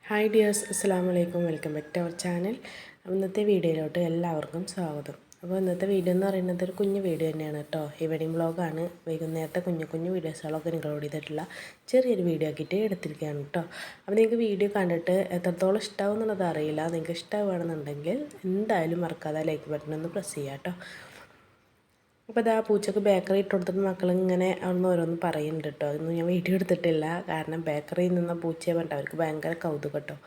Hi dears, അസ്സലാമു അലൈക്കും. Welcome back to our channel. ഇന്നത്തെ വീഡിയോയിലോട്ട് എല്ലാവർക്കും സ്വാഗതം. അപ്പോൾ ഇന്നത്തെ വീഡിയോ എന്ന് പറയുന്നത് ഒരു കുഞ്ഞു വീഡിയോ തന്നെയാണ് കേട്ടോ. ഈവനിങ് വ്ളോഗാണ്. വൈകുന്നേരത്തെ കുഞ്ഞു വീഡിയോസുകളൊക്കെ ഇൻക്ലൂഡ് ചെയ്തിട്ടുള്ള ചെറിയൊരു വീഡിയോ ആക്കിയിട്ട് എടുത്തിരിക്കുകയാണ് കേട്ടോ. അപ്പോൾ നിങ്ങൾക്ക് വീഡിയോ കണ്ടിട്ട് എത്രത്തോളം ഇഷ്ടമാവും എന്നുള്ളത് അറിയില്ല. നിങ്ങൾക്ക് ഇഷ്ടമാവുകയാണെന്നുണ്ടെങ്കിൽ എന്തായാലും മറക്കാതെ ലൈക്ക് ബട്ടൺ ഒന്ന് പ്രസ് ചെയ്യാം കേട്ടോ. അപ്പോൾ ഇതാ പൂച്ചക്ക് ബേക്കറി ഇട്ട് കൊടുത്തിട്ട് മക്കളിങ്ങനെ അവിടുന്ന് ഓരോന്ന് പറയുന്നുണ്ട് കേട്ടോ. അതൊന്നും ഞാൻ വീഡിയോ എടുത്തിട്ടില്ല, കാരണം ബേക്കറിയിൽ നിന്ന പൂച്ചയെ പറഞ്ഞിട്ട് അവർക്ക് ഭയങ്കര കൗതുകം കേട്ടോ.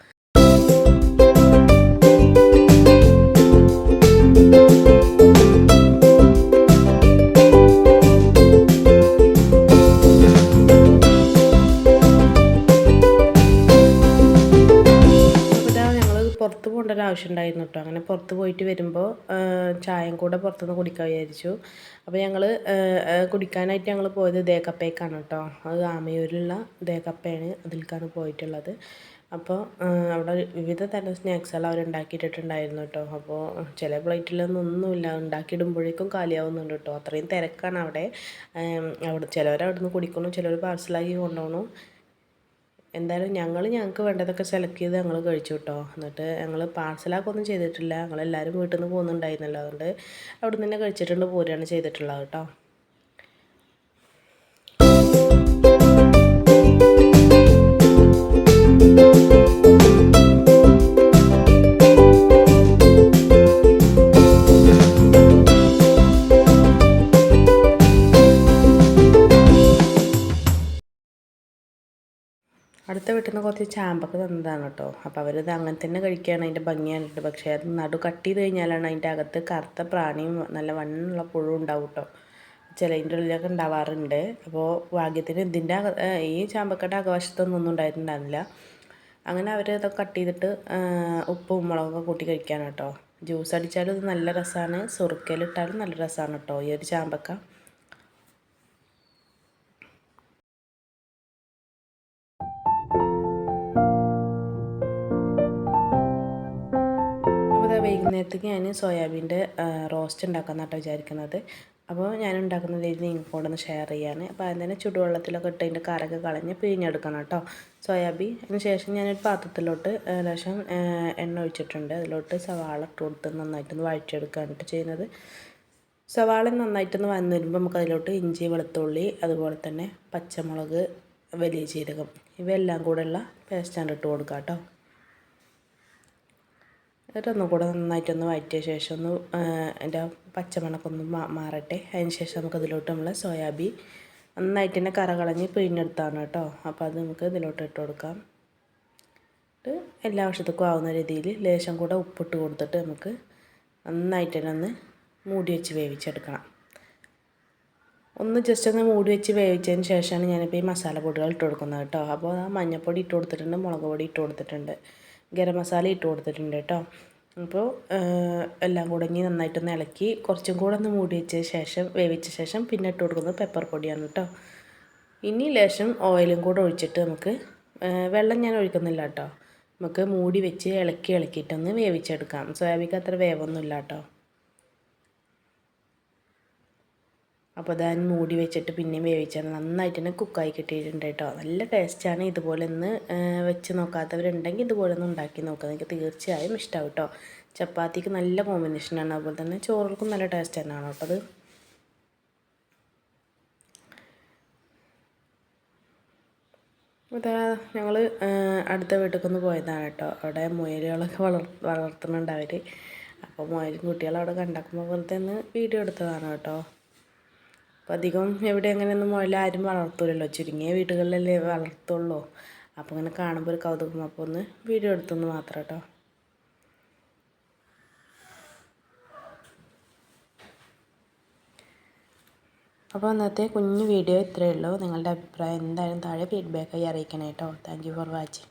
പുറത്ത് പോകേണ്ട ഒരു ആവശ്യം ഉണ്ടായിരുന്നു കേട്ടോ. അങ്ങനെ പുറത്ത് പോയിട്ട് വരുമ്പോൾ ചായയും കൂടെ പുറത്തുനിന്ന് കുടിക്കാൻ വിചാരിച്ചു. അപ്പോൾ ഞങ്ങൾ കുടിക്കാനായിട്ട് ഞങ്ങൾ പോയത് ദേക്കപ്പേക്കാണ് കേട്ടോ. അത് ആമയൂരിലുള്ള ദേക്കപ്പയാണ്, അതിലേക്കാണ് പോയിട്ടുള്ളത്. അപ്പോൾ അവിടെ വിവിധ തരം സ്നാക്സുകൾ അവർ ഉണ്ടാക്കിയിട്ടുണ്ടായിരുന്നു കേട്ടോ. അപ്പോൾ ചില പ്ലേറ്റിലൊന്നും ഒന്നുമില്ല, ഉണ്ടാക്കിയിടുമ്പോഴേക്കും കാലിയാവുന്നുണ്ട് കേട്ടോ. അത്രയും തിരക്കാണ് അവിടെ. ചിലവർ അവിടെ നിന്ന് കുടിക്കുന്നു, ചിലർ പാർസലാക്കി കൊണ്ടുപോകണം. എന്തായാലും ഞങ്ങൾക്ക് വേണ്ടതൊക്കെ സെലക്ട് ചെയ്ത് ഞങ്ങൾ കഴിച്ചു കേട്ടോ. എന്നിട്ട് ഞങ്ങൾ പാർസലാക്കൊന്നും ചെയ്തിട്ടില്ല, ഞങ്ങളെല്ലാവരും വീട്ടിൽ നിന്ന് പോകുന്നുണ്ടായിരുന്നല്ലോ, അതുകൊണ്ട് അവിടെ നിന്ന് തന്നെ കഴിച്ചിട്ടുണ്ട് പോരുകയാണ് ചെയ്തിട്ടുള്ളത് കേട്ടോ. അടുത്ത വീട്ടിൽ നിന്ന് കുറച്ച് ചാമ്പൊക്കെ തന്നതാണ് കേട്ടോ. അപ്പോൾ അവരത് അങ്ങനെ തന്നെ കഴിക്കുകയാണ്, അതിൻ്റെ ഭംഗി കണ്ടിട്ട്. പക്ഷേ അത് നടു കട്ട് ചെയ്ത് കഴിഞ്ഞാലാണ് അതിൻ്റെ അകത്ത് കറുത്ത പ്രാണിയും നല്ല വണ്ണുള്ള പുഴു ഉണ്ടാവും കേട്ടോ. ചിലതിൻ്റെ ഉള്ളിലൊക്കെ ഉണ്ടാവാറുണ്ട്. അപ്പോൾ ഭാഗ്യത്തിന് ഇതിൻ്റെ ഈ ചാമ്പക്കയുടെ അകവശത്തൊന്നും ഉണ്ടായിട്ടുണ്ടായിരുന്നില്ല. അങ്ങനെ അവർ ഇതൊക്കെ കട്ട് ചെയ്തിട്ട് ഉപ്പും മുളകൊക്കെ കൂട്ടി കഴിക്കാണ് കേട്ടോ. ജ്യൂസ് അടിച്ചാലും ഇത് നല്ല രസമാണ്, സുറുക്കയിലിട്ടാലും നല്ല രസമാണ് കേട്ടോ ഈ ഒരു ചാമ്പക്ക. വൈകുന്നേരത്തേക്ക് ഞാൻ സോയാബീൻ്റെ റോസ്റ്റ് ഉണ്ടാക്കാമെന്നാട്ടോ വിചാരിക്കുന്നത്. അപ്പോൾ ഞാൻ ഉണ്ടാക്കുന്ന രീതി നിങ്ങൾക്ക് കൊണ്ടൊന്ന് ഷെയർ ചെയ്യാണ്. അപ്പോൾ അതിന് തന്നെ ചുടുവെള്ളത്തിലൊക്കെ ഇട്ട് അതിൻ്റെ കറയൊക്കെ കളഞ്ഞ് പിഴിഞ്ഞെടുക്കണം കേട്ടോ സോയാബീൻ. അതിന് ശേഷം ഞാനൊരു പാത്രത്തിലോട്ട് ലേശം എണ്ണ ഒഴിച്ചിട്ടുണ്ട്. അതിലോട്ട് സവാള ഇട്ട് കൊടുത്ത് നന്നായിട്ടൊന്ന് വഴറ്റിയെടുക്കുകയാണ് ചെയ്യുന്നത്. സവാള നന്നായിട്ടൊന്ന് വന്ന് വരുമ്പോൾ നമുക്ക് അതിലോട്ട് ഇഞ്ചി, വെളുത്തുള്ളി, അതുപോലെ തന്നെ പച്ചമുളക്, വലിയ ജീരകം ഇവയെല്ലാം കൂടെയുള്ള പേസ്റ്റാണ് ഇട്ട് കൊടുക്കുക കേട്ടോ. എന്നിട്ടൊന്നും കൂടെ നന്നായിട്ടൊന്ന് വഴറ്റിയ ശേഷം ഒന്ന് അതിൻ്റെ പച്ചമണക്കൊന്ന് മാറട്ടെ. അതിന് ശേഷം നമുക്കതിലോട്ട് നമ്മൾ സോയാബീൻ നന്നായിട്ട് തന്നെ കറ കളഞ്ഞ് പിഴിഞ്ഞെടുത്താണ് കേട്ടോ. അപ്പോൾ അത് നമുക്ക് ഇതിലോട്ട് ഇട്ട് കൊടുക്കാം. എല്ലാ ആവശ്യത്തേക്കും ആവുന്ന രീതിയിൽ ലേശം കൂടെ ഉപ്പിട്ട് കൊടുത്തിട്ട് നമുക്ക് നന്നായിട്ട് തന്നെ ഒന്ന് മൂടി വെച്ച് വേവിച്ചെടുക്കണം. ഒന്ന് ജസ്റ്റ് ഒന്ന് മൂടി വെച്ച് വേവിച്ചതിന് ശേഷമാണ് ഞാനിപ്പോൾ ഈ മസാലപ്പൊടികൾ ഇട്ട് കൊടുക്കുന്നത് കേട്ടോ. അപ്പോൾ ആ മഞ്ഞൾപ്പൊടി ഇട്ട് കൊടുത്തിട്ടുണ്ട്, മുളക് പൊടി ഇട്ട് കൊടുത്തിട്ടുണ്ട്, ഗരം മസാല ഇട്ട് കൊടുത്തിട്ടുണ്ട് കേട്ടോ. അപ്പോൾ എല്ലാം കൂടെ ഇനി നന്നായിട്ടൊന്ന് ഇളക്കി കുറച്ചും കൂടെ ഒന്ന് മൂടി വെച്ച ശേഷം വേവിച്ച ശേഷം പിന്നെ ഇട്ട് കൊടുക്കുന്നത് പെപ്പർ പൊടിയാണ് കേട്ടോ. ഇനി ലേശം ഓയിലും കൂടെ ഒഴിച്ചിട്ട് നമുക്ക് വെള്ളം ഞാൻ ഒഴിക്കുന്നില്ല കേട്ടോ. നമുക്ക് മൂടി വെച്ച് ഇളക്കിയിട്ടൊന്ന് വേവിച്ചെടുക്കാം. സോയാബീൻ അത്ര വേവൊന്നുമില്ല കേട്ടോ. അപ്പോൾ അത് മൂടി വെച്ചിട്ട് പിന്നെയും വേവിച്ചാൽ നന്നായിട്ട് തന്നെ കുക്കായി കിട്ടിയിട്ടുണ്ട് കേട്ടോ. നല്ല ടേസ്റ്റാണ്. ഇതുപോലെ ഒന്ന് വെച്ച് നോക്കാത്തവരുണ്ടെങ്കിൽ ഇതുപോലെ ഒന്ന് ഉണ്ടാക്കി നോക്കുക, നിങ്ങൾക്ക് തീർച്ചയായും ഇഷ്ടമാവും കേട്ടോ. ചപ്പാത്തിക്ക് നല്ല കോമ്പിനേഷനാണ്, അതുപോലെ തന്നെ ചോറുകൾക്കും നല്ല ടേസ്റ്റ് തന്നെയാണ് കേട്ടോ അത്. അതാ ഞങ്ങൾ അടുത്ത വീട്ടിലേക്കൊന്ന് പോയതാണ് കേട്ടോ. അവിടെ മുയലുകളൊക്കെ വളർത്തുന്നുണ്ട് അവർ. അപ്പോൾ മുയലും കുട്ടികളും അവിടെ കണ്ടാക്കുമ്പോൾ വെറുതെ ഒന്ന് വീഡിയോ എടുത്തതാണ് കേട്ടോ. അപ്പോൾ അധികം എവിടെ അങ്ങനെയൊന്നും മുയൽ ആരും വളർത്തൂലല്ലോ, ചുരുങ്ങിയ വീടുകളിലല്ലേ വളർത്തുള്ളൂ. അപ്പോൾ ഇങ്ങനെ കാണുമ്പോൾ ഒരു കൗതുകം, അപ്പോൾ ഒന്ന് വീഡിയോ എടുത്തെന്ന് മാത്രം കേട്ടോ. അപ്പോൾ ഇന്നത്തെ കുഞ്ഞു വീഡിയോ ഇത്രയേ ഉള്ളൂ. നിങ്ങളുടെ അഭിപ്രായം എന്തായാലും താഴെ ഫീഡ്ബാക്കായി അറിയിക്കണം കേട്ടോ. Thank you for watching.